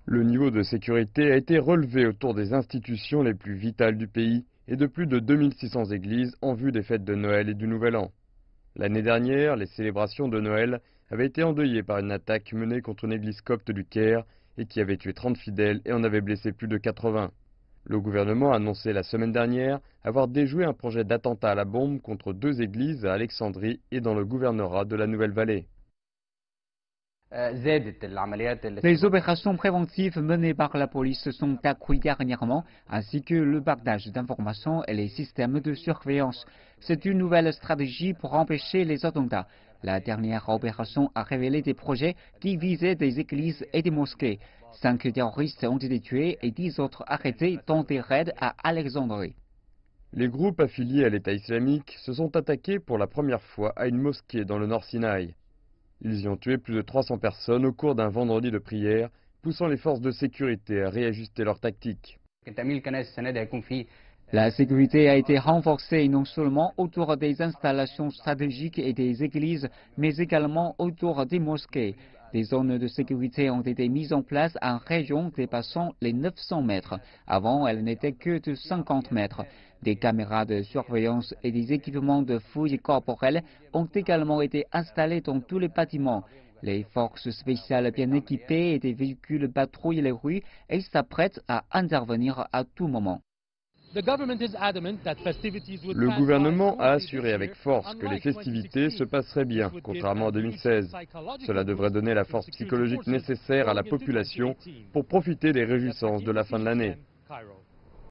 Le niveau de sécurité a été relevé autour des institutions les plus vitales du pays et de plus de 2600 églises en vue des fêtes de Noël et du Nouvel An. L'année dernière, les célébrations de Noël avaient été endeuillées par une attaque menée contre une église copte du Caire et qui avait tué 30 fidèles et en avait blessé plus de 80. Le gouvernement a annoncé la semaine dernière avoir déjoué un projet d'attentat à la bombe contre 2 églises à Alexandrie et dans le gouvernorat de la Nouvelle-Vallée. Les opérations préventives menées par la police se sont accrues dernièrement, ainsi que le partage d'informations et les systèmes de surveillance. C'est une nouvelle stratégie pour empêcher les attentats. La dernière opération a révélé des projets qui visaient des églises et des mosquées. 5 terroristes ont été tués et 10 autres arrêtés dans des raids à Alexandrie. Les groupes affiliés à l'État islamique se sont attaqués pour la première fois à une mosquée dans le Nord Sinaï. Ils y ont tué plus de 300 personnes au cours d'un vendredi de prière, poussant les forces de sécurité à réajuster leurs tactiques. La sécurité a été renforcée non seulement autour des installations stratégiques et des églises, mais également autour des mosquées. Des zones de sécurité ont été mises en place en région dépassant les 900 mètres. Avant, elles n'étaient que de 50 mètres. Des caméras de surveillance et des équipements de fouilles corporelles ont également été installés dans tous les bâtiments. Les forces spéciales bien équipées et des véhicules patrouillent les rues et s'apprêtent à intervenir à tout moment. Le gouvernement a assuré avec force que les festivités se passeraient bien, contrairement à 2016. Cela devrait donner la force psychologique nécessaire à la population pour profiter des réjouissances de la fin de l'année.